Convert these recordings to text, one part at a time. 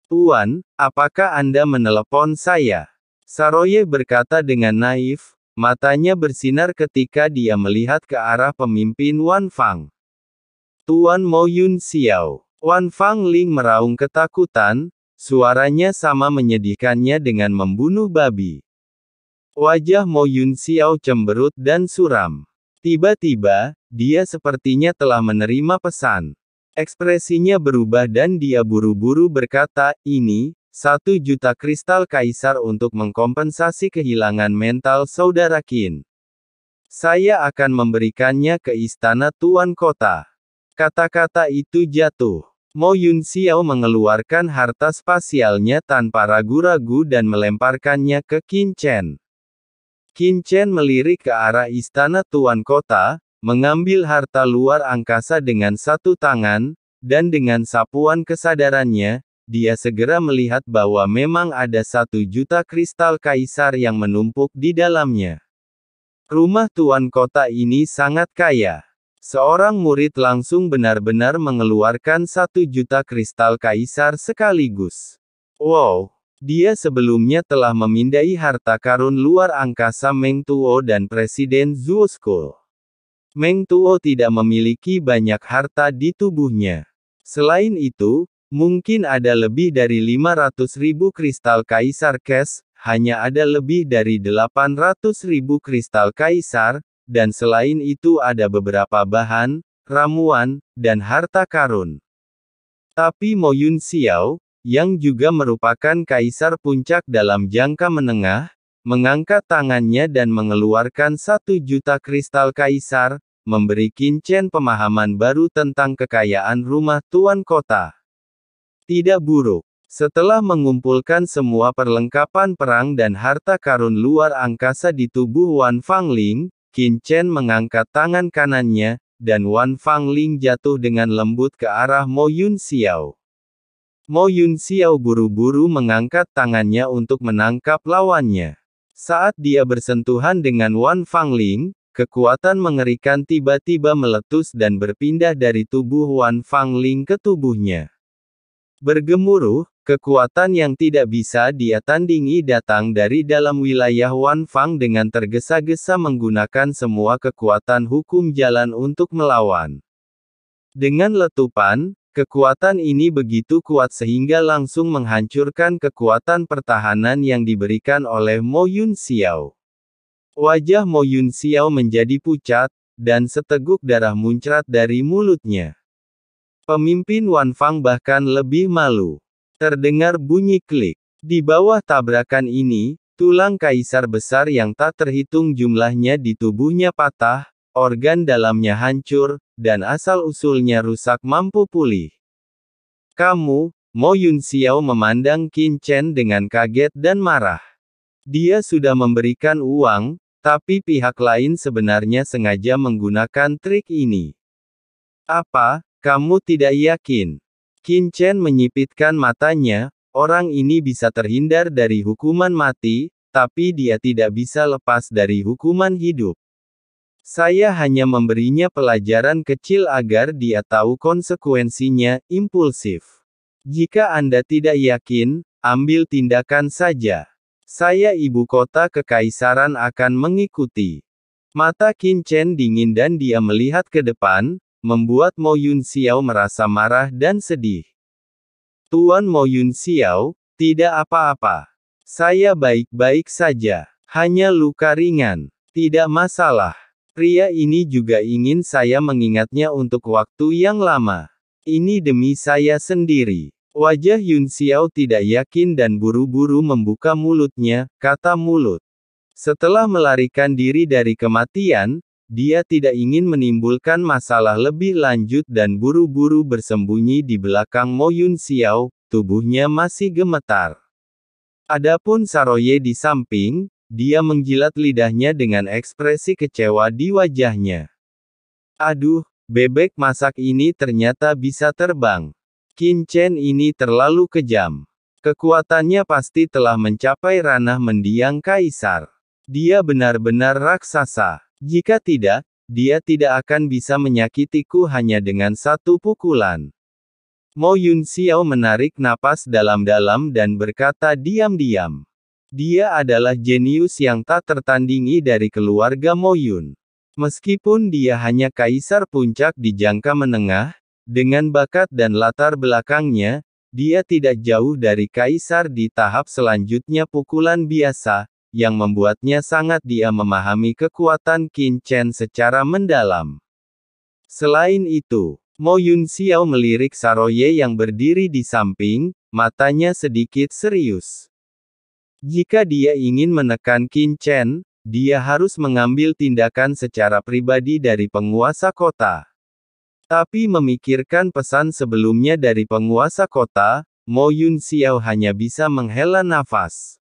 Tuan, apakah Anda menelepon saya? Saroye berkata dengan naif, matanya bersinar ketika dia melihat ke arah pemimpin Wan Fang. Tuan Mo Yun Xiao. Wan Fang Ling meraung ketakutan, suaranya sama menyedihkannya dengan membunuh babi. Wajah Mo Yun Xiao cemberut dan suram. Tiba-tiba, dia sepertinya telah menerima pesan. Ekspresinya berubah dan dia buru-buru berkata, ini, 1 juta kristal kaisar untuk mengkompensasi kehilangan mental saudara Qin. Saya akan memberikannya ke istana Tuan Kota. Kata-kata itu jatuh. Mo Yun Xiao mengeluarkan harta spasialnya tanpa ragu-ragu dan melemparkannya ke Qin Chen. Qin Chen melirik ke arah istana Tuan Kota, mengambil harta luar angkasa dengan satu tangan, dan dengan sapuan kesadarannya, dia segera melihat bahwa memang ada 1 juta kristal kaisar yang menumpuk di dalamnya. Rumah Tuan Kota ini sangat kaya. Seorang murid langsung benar-benar mengeluarkan 1 juta kristal kaisar sekaligus. Wow! Dia sebelumnya telah memindai harta karun luar angkasa Meng Tuo dan Presiden Zuo School. Meng Tuo tidak memiliki banyak harta di tubuhnya. Selain itu, mungkin ada lebih dari 500.000 kristal kaisar cash, hanya ada lebih dari 800.000 kristal kaisar, dan selain itu ada beberapa bahan, ramuan, dan harta karun. Tapi Mo Yun Xiao, yang juga merupakan kaisar puncak dalam jangka menengah, mengangkat tangannya dan mengeluarkan 1 juta kristal kaisar, memberi Qin Chen pemahaman baru tentang kekayaan rumah Tuan Kota. Tidak buruk. Setelah mengumpulkan semua perlengkapan perang dan harta karun luar angkasa di tubuh Wan Fangling, Qin Chen mengangkat tangan kanannya, dan Wan Fangling jatuh dengan lembut ke arah Mo Yun Xiao. Mo Yun Xiao buru-buru mengangkat tangannya untuk menangkap lawannya. Saat dia bersentuhan dengan Wan Fangling, kekuatan mengerikan tiba-tiba meletus dan berpindah dari tubuh Wan Fangling ke tubuhnya. Bergemuruh, kekuatan yang tidak bisa dia tandingi datang dari dalam wilayah Wan Fang dengan tergesa-gesa menggunakan semua kekuatan hukum jalan untuk melawan. Dengan letupan, kekuatan ini begitu kuat sehingga langsung menghancurkan kekuatan pertahanan yang diberikan oleh Mo Yun Xiao. Wajah Mo Yun Xiao menjadi pucat, dan seteguk darah muncrat dari mulutnya. Pemimpin Wan Fang bahkan lebih malu. Terdengar bunyi klik. Di bawah tabrakan ini, tulang kaisar besar yang tak terhitung jumlahnya di tubuhnya patah, organ dalamnya hancur, dan asal-usulnya rusak mampu pulih. Kamu, Mo Yun Xiao memandang Qin Chen dengan kaget dan marah. Dia sudah memberikan uang, tapi pihak lain sebenarnya sengaja menggunakan trik ini. Apa, kamu tidak yakin? Qin Chen menyipitkan matanya, orang ini bisa terhindar dari hukuman mati, tapi dia tidak bisa lepas dari hukuman hidup. Saya hanya memberinya pelajaran kecil agar dia tahu konsekuensinya, impulsif. Jika Anda tidak yakin, ambil tindakan saja. Saya ibu kota kekaisaran akan mengikuti. Mata Qin Chen dingin dan dia melihat ke depan, membuat Mo Yun Xiao merasa marah dan sedih. Tuan Mo Yun Xiao, tidak apa-apa. Saya baik-baik saja. Hanya luka ringan. Tidak masalah. Pria ini juga ingin saya mengingatnya untuk waktu yang lama. Ini demi saya sendiri. Wajah Yun Xiao tidak yakin dan buru-buru membuka mulutnya, kata mulut. Setelah melarikan diri dari kematian, dia tidak ingin menimbulkan masalah lebih lanjut dan buru-buru bersembunyi di belakang Mo Yun Xiao, tubuhnya masih gemetar. Adapun Saroye di samping, dia menjilat lidahnya dengan ekspresi kecewa di wajahnya. Aduh, bebek masak ini ternyata bisa terbang. Qin Chen ini terlalu kejam. Kekuatannya pasti telah mencapai ranah mendiang kaisar. Dia benar-benar raksasa. Jika tidak, dia tidak akan bisa menyakitiku hanya dengan satu pukulan. Mo Yun Xiao menarik napas dalam-dalam dan berkata diam-diam. Dia adalah jenius yang tak tertandingi dari keluarga Mo Yun. Meskipun dia hanya kaisar puncak di jangka menengah, dengan bakat dan latar belakangnya, dia tidak jauh dari kaisar di tahap selanjutnya pukulan biasa, yang membuatnya sangat dia memahami kekuatan Qin Chen secara mendalam. Selain itu, Mo Yun Xiao melirik Saroye yang berdiri di samping, matanya sedikit serius. Jika dia ingin menekan Qin Chen, dia harus mengambil tindakan secara pribadi dari penguasa kota. Tapi memikirkan pesan sebelumnya dari penguasa kota, Mo Yun Xiao hanya bisa menghela nafas.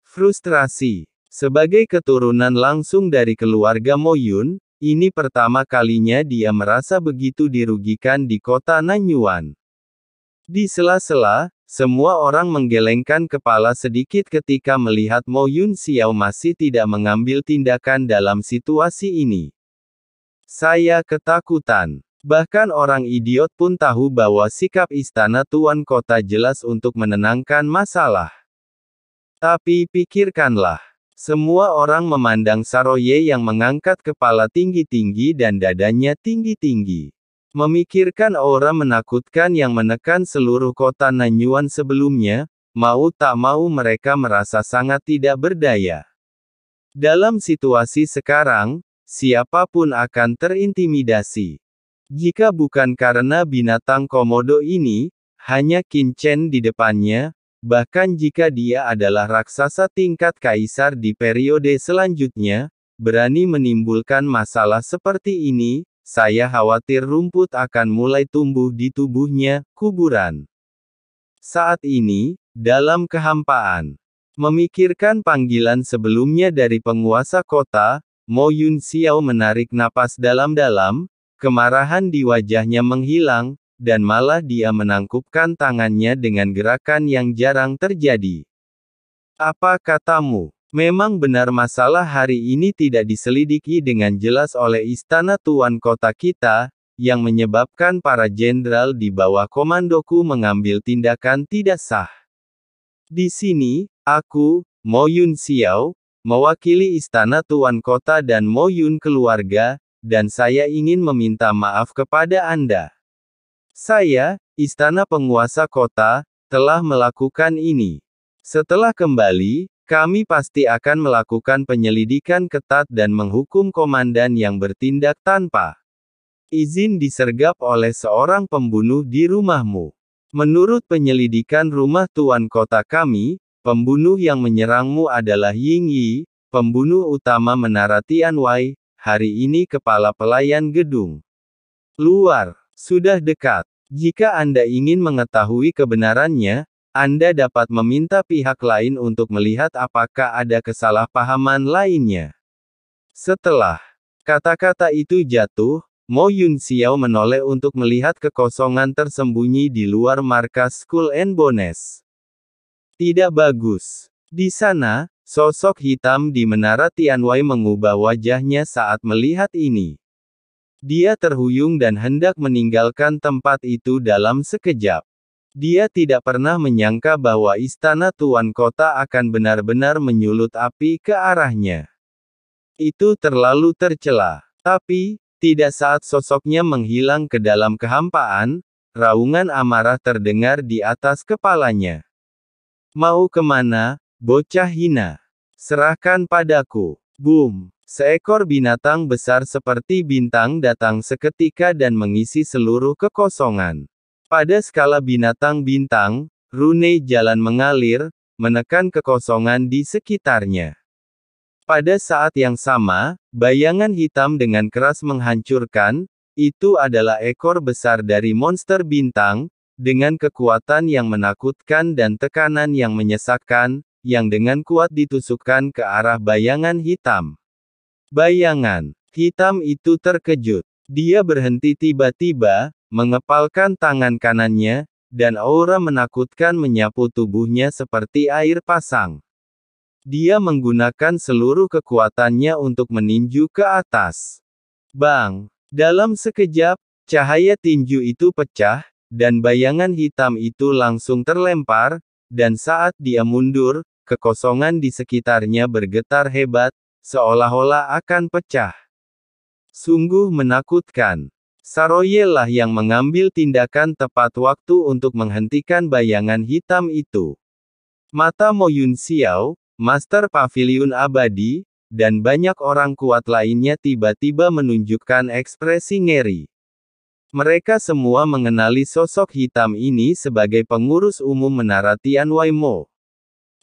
Frustrasi. Sebagai keturunan langsung dari keluarga Mo Yun, ini pertama kalinya dia merasa begitu dirugikan di kota Nanyuan. Di sela-sela, semua orang menggelengkan kepala sedikit ketika melihat Mo Yun Xiao masih tidak mengambil tindakan dalam situasi ini. Saya ketakutan. Bahkan orang idiot pun tahu bahwa sikap istana tuan kota jelas untuk menenangkan masalah. Tapi pikirkanlah. Semua orang memandang Saroye yang mengangkat kepala tinggi-tinggi dan dadanya tinggi-tinggi. Memikirkan aura menakutkan yang menekan seluruh kota Nanyuan sebelumnya, mau tak mau mereka merasa sangat tidak berdaya. Dalam situasi sekarang, siapapun akan terintimidasi. Jika bukan karena binatang komodo ini, hanya Qin Chen di depannya, bahkan jika dia adalah raksasa tingkat kaisar di periode selanjutnya, berani menimbulkan masalah seperti ini, saya khawatir rumput akan mulai tumbuh di tubuhnya, kuburan. Saat ini, dalam kehampaan, memikirkan panggilan sebelumnya dari penguasa kota, Mo Yun Xiao menarik napas dalam-dalam, kemarahan di wajahnya menghilang, dan malah dia menangkupkan tangannya dengan gerakan yang jarang terjadi. Apa katamu? Memang benar masalah hari ini tidak diselidiki dengan jelas oleh istana tuan kota kita, yang menyebabkan para jenderal di bawah komandoku mengambil tindakan tidak sah. Di sini, aku, Mo Yun Xiao, mewakili istana tuan kota dan Mo Yun keluarga, dan saya ingin meminta maaf kepada Anda. Saya, istana penguasa kota, telah melakukan ini. Setelah kembali, kami pasti akan melakukan penyelidikan ketat dan menghukum komandan yang bertindak tanpa izin disergap oleh seorang pembunuh di rumahmu. Menurut penyelidikan rumah tuan kota kami, pembunuh yang menyerangmu adalah Ying Yi, pembunuh utama Menara Tianwei. Hari ini kepala pelayan gedung luar sudah dekat. Jika Anda ingin mengetahui kebenarannya, Anda dapat meminta pihak lain untuk melihat apakah ada kesalahpahaman lainnya. Setelah kata-kata itu jatuh, Mo Yun Xiao menoleh untuk melihat kekosongan tersembunyi di luar markas Skull and Bones. Tidak bagus. Di sana, sosok hitam di Menara Tianwei mengubah wajahnya saat melihat ini. Dia terhuyung dan hendak meninggalkan tempat itu dalam sekejap. Dia tidak pernah menyangka bahwa istana tuan kota akan benar-benar menyulut api ke arahnya. Itu terlalu tercela. Tapi, tidak saat sosoknya menghilang ke dalam kehampaan, raungan amarah terdengar di atas kepalanya. Mau kemana, bocah hina? Serahkan padaku. Boom! Seekor binatang besar seperti bintang datang seketika dan mengisi seluruh kekosongan. Pada skala binatang bintang, rune jalan mengalir, menekan kekosongan di sekitarnya. Pada saat yang sama, bayangan hitam dengan keras menghancurkan, itu adalah ekor besar dari monster bintang, dengan kekuatan yang menakutkan dan tekanan yang menyesakkan, yang dengan kuat ditusukkan ke arah bayangan hitam. Bayangan hitam itu terkejut. Dia berhenti tiba-tiba, mengepalkan tangan kanannya, dan aura menakutkan menyapu tubuhnya seperti air pasang. Dia menggunakan seluruh kekuatannya untuk meninju ke atas. Bang! Dalam sekejap, cahaya tinju itu pecah, dan bayangan hitam itu langsung terlempar, dan saat dia mundur, kekosongan di sekitarnya bergetar hebat, seolah-olah akan pecah. Sungguh menakutkan. Saroye lah yang mengambil tindakan tepat waktu untuk menghentikan bayangan hitam itu. Mata Mo Yun Xiao, Master Pavilion Abadi, dan banyak orang kuat lainnya tiba-tiba menunjukkan ekspresi ngeri. Mereka semua mengenali sosok hitam ini sebagai pengurus umum Menara Tianwai Mo.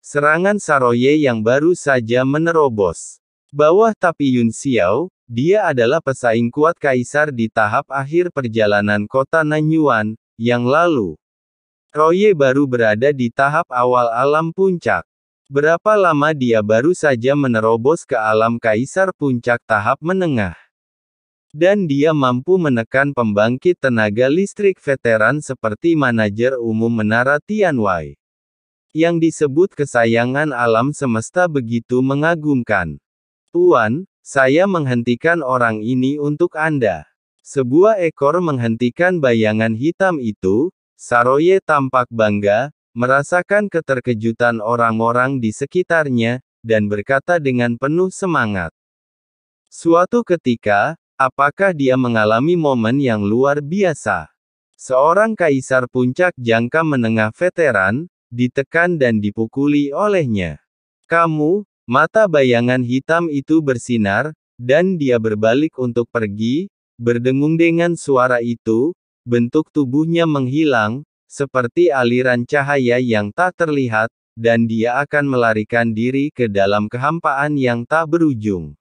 Serangan Saroye yang baru saja menerobos bawah tapi Yun Xiao, dia adalah pesaing kuat kaisar di tahap akhir perjalanan kota Nanyuan yang lalu. Roye baru berada di tahap awal alam puncak. Berapa lama dia baru saja menerobos ke alam kaisar puncak tahap menengah. Dan dia mampu menekan pembangkit tenaga listrik veteran seperti manajer umum Menara Tianwai. Yang disebut kesayangan alam semesta begitu mengagumkan. Tuan, saya menghentikan orang ini untuk Anda. Sebuah ekor menghentikan bayangan hitam itu, Saroye tampak bangga, merasakan keterkejutan orang-orang di sekitarnya, dan berkata dengan penuh semangat. Suatu ketika, apakah dia mengalami momen yang luar biasa? Seorang kaisar puncak jangka menengah veteran, ditekan dan dipukuli olehnya. Kamu, mata bayangan hitam itu bersinar, dan dia berbalik untuk pergi, berdengung dengan suara itu, bentuk tubuhnya menghilang, seperti aliran cahaya yang tak terlihat, dan dia akan melarikan diri ke dalam kehampaan yang tak berujung.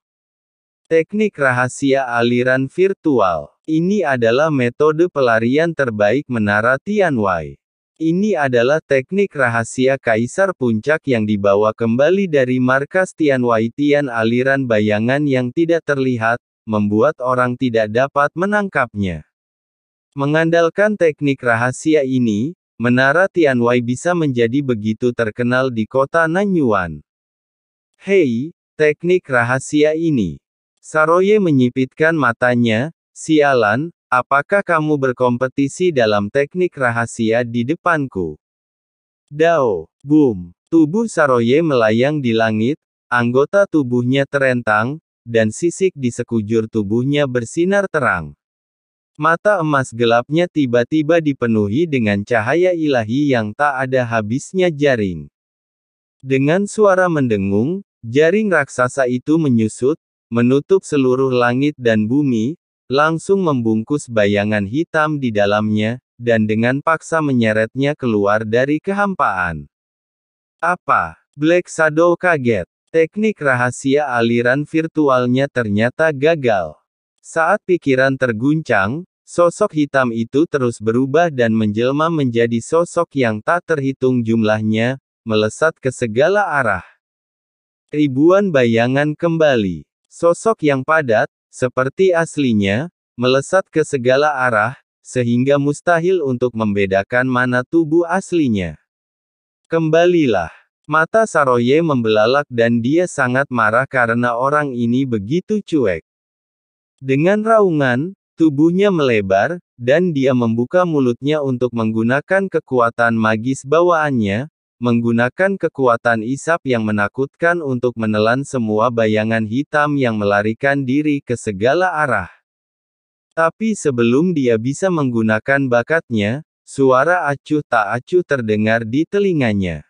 Teknik rahasia aliran virtual. Ini adalah metode pelarian terbaik Menara Tianwai. Ini adalah teknik rahasia Kaisar Puncak yang dibawa kembali dari markas Tianwai Tian. Aliran bayangan yang tidak terlihat, membuat orang tidak dapat menangkapnya. Mengandalkan teknik rahasia ini, Menara Tianwai bisa menjadi begitu terkenal di kota Nanyuan. Hei, teknik rahasia ini. Saroye menyipitkan matanya, sialan, apakah kamu berkompetisi dalam teknik rahasia di depanku? Dao, boom, tubuh Saroye melayang di langit, anggota tubuhnya terentang, dan sisik di sekujur tubuhnya bersinar terang. Mata emas gelapnya tiba-tiba dipenuhi dengan cahaya ilahi yang tak ada habisnya jaring. Dengan suara mendengung, jaring raksasa itu menyusut, menutup seluruh langit dan bumi, langsung membungkus bayangan hitam di dalamnya, dan dengan paksa menyeretnya keluar dari kehampaan. Apa? Black Shadow kaget. Teknik rahasia aliran virtualnya ternyata gagal. Saat pikiran terguncang, sosok hitam itu terus berubah dan menjelma menjadi sosok yang tak terhitung jumlahnya, melesat ke segala arah. Ribuan bayangan kembali. Sosok yang padat, seperti aslinya, melesat ke segala arah, sehingga mustahil untuk membedakan mana tubuh aslinya. Kembalilah. Mata Saroye membelalak dan dia sangat marah karena orang ini begitu cuek. Dengan raungan, tubuhnya melebar, dan dia membuka mulutnya untuk menggunakan kekuatan magis bawaannya, menggunakan kekuatan isap yang menakutkan untuk menelan semua bayangan hitam yang melarikan diri ke segala arah. Tapi sebelum dia bisa menggunakan bakatnya, suara acuh tak acuh terdengar di telinganya.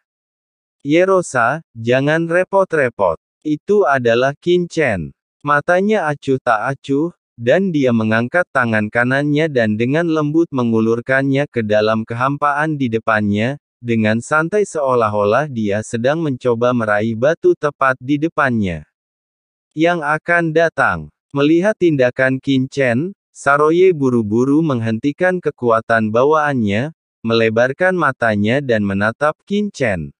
Yerosa, jangan repot-repot. Itu adalah Qin Chen. Matanya acuh tak acuh, dan dia mengangkat tangan kanannya dan dengan lembut mengulurkannya ke dalam kehampaan di depannya, dengan santai seolah-olah dia sedang mencoba meraih batu tepat di depannya. Yang akan datang. Melihat tindakan Qin Chen, Saroye buru-buru menghentikan kekuatan bawaannya, melebarkan matanya dan menatap Qin Chen.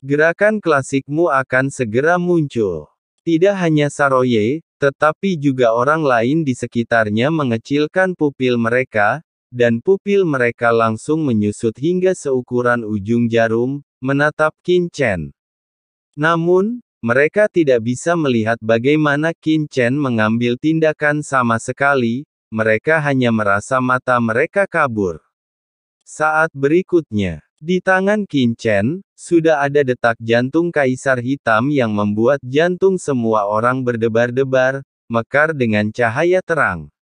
Gerakan klasikmu akan segera muncul. Tidak hanya Saroye, tetapi juga orang lain di sekitarnya mengecilkan pupil mereka, dan pupil mereka langsung menyusut hingga seukuran ujung jarum, menatap Qin Chen. Namun, mereka tidak bisa melihat bagaimana Qin Chen mengambil tindakan sama sekali, mereka hanya merasa mata mereka kabur. Saat berikutnya, di tangan Qin Chen, sudah ada detak jantung kaisar hitam yang membuat jantung semua orang berdebar-debar, mekar dengan cahaya terang.